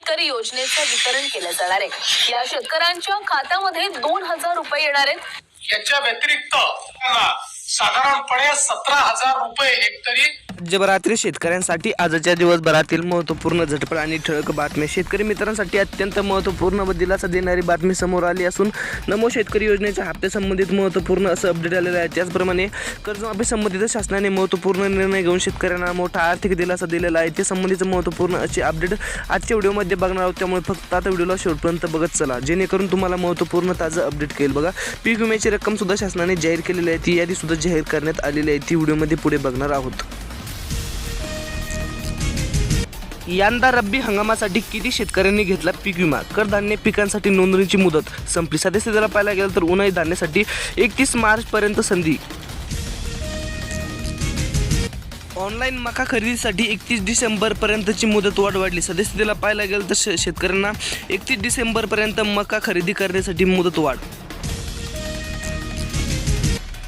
शेतकरी योजनेचं वितरण केलं जाणार आहे। या शेतकऱ्यांच्या खात्यामध्ये 2000 रुपये येणार आहेत। याच्या व्यतिरिक्त साधारणपणे 17,000 रुपये हेक्टरी राज्यभरातील शेतकऱ्यांसाठी आजच्या दिवसभरातील महत्त्वपूर्ण झटपट आणि ठळक बातम्या। शेतकरी मित्रांसाठी अत्यंत महत्त्वपूर्ण व दिलासा देणारी बातमी समोर आली असून नमो शेतकरी योजनेच्या हप्ते संबंधित महत्त्वपूर्ण असं अपडेट आलेलं आहे। त्याचप्रमाणे कर्जमाफी संबंधित शासनाने महत्त्वपूर्ण निर्णय घेऊन शेतकऱ्यांना मोठा आर्थिक दिलासा दिलेला आहे। ते संबंधित महत्त्वपूर्ण असे अपडेट आजच्या व्हिडिओमध्ये बघणार आहोत, त्यामुळे फक्त आता व्हिडिओला शेवटपर्यंत बघत चला, जेणेकरून तुम्हाला महत्त्वपूर्ण ताजं अपडेट कळेल। बघा, पीक विम्याची रक्कम सुद्धा शासनाने जाहीर केलेली आहे, ती यादी सुद्धा जाहीर करण्यात आलेली आहे, ती व्हिडिओमध्ये पुढे बघणार आहोत। यंदा रब्बी हंगामासाठी किती शेतकऱ्यांनी घेतला पीक विमा? कडधान्य पिकांसाठी नोंदणीची मुदत संपली। सदस्यतेला पाहायला गेलं तर उन्हाळी धान्यासाठी 31 मार्चपर्यंत संधी। ऑनलाईन मका खरेदीसाठी 31 डिसेंबरपर्यंतची मुदत वाढली। सदस्यतेला पाहायला गेलं तर शेतकऱ्यांना 31 डिसेंबरपर्यंत मका खरेदी करण्यासाठी मुदत वाढ।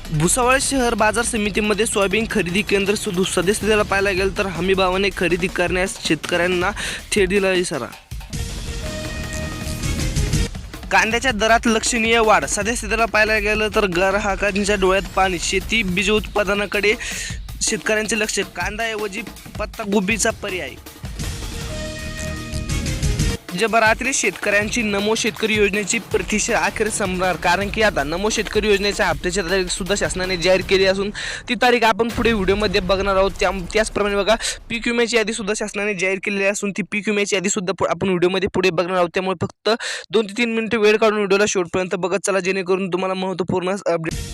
भुसावळ शहर बाजार समितीमध्ये सोयाबीन खरेदी केंद्र सुरू। सदस्यतेला पाहायला गेलं तर हमीभावाने खरेदी करण्यास शेतकऱ्यांना थेट दिला इशारा। कांद्याच्या दरात लक्षणीय वाढ। सदस्यतेला पाहायला गेलं तर ग्राहकांच्या डोळ्यात पाणी। शेती बीज उत्पादनाकडे शेतकऱ्यांचे लक्ष। कांद्याऐवजी पत्ताकोबीचा पर्याय। राज्यभरातील शेतकऱ्यांची नमो शेतकरी योजनेची प्रतीक्षा अखेर संपणार, कारण की आता नमो शेतकरी योजनेच्या हप्त्याची तारीख सुद्धा शासनाने जाहीर केली असून ती तारीख आपण पुढे व्हिडिओमध्ये बघणार आहोत। त्याचप्रमाणे बघा, पीक विम्याची यादी सुद्धा शासनाने जाहीर केलेली असून ती पीक विम्याची यादी सुद्धा आपण व्हिडिओमध्ये पुढे बघणार आहोत, त्यामुळे फक्त 2 ते 3 मिनिटं वेळ काढून व्हिडिओला शेवटपर्यंत बघत चला, जेणेकरून तुम्हाला महत्त्वपूर्ण अपडेट।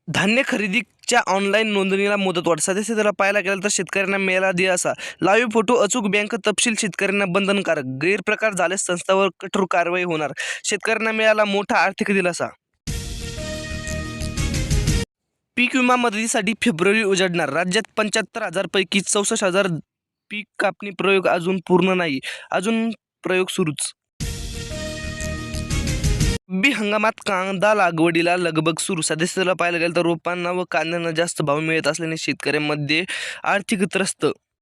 धान्य खरेदीच्या ऑनलाईन नोंदणीला मुदत वाढ। सदस्यतेला पाहायला गेलं तर शेतकऱ्यांना मिळाला दिलासा। लाईव्ह फोटो अचूक बँक तपशील शेतकऱ्यांना बंधनकारक। गैरप्रकार झाल्यास संस्थांवर कठोर कारवाई होणार। शेतकऱ्यांना मिळाला मोठा आर्थिक दिलासा। पीक विमा मदतीसाठी फेब्रुवारी उजाडणार। राज्यात 75,000 पैकी 64,000 पीक कापणी प्रयोग अजून पूर्ण नाही, अजून प्रयोग सुरूच। रब्बी हंगामात कांदा लागवडीला लगबग सुरू। सदस्यतेला पाहायला गेलं तर रोपांना व कांद्यांना जास्त भाव मिळत असल्याने शेतकऱ्यांमध्ये आर्थिक त्रस्त।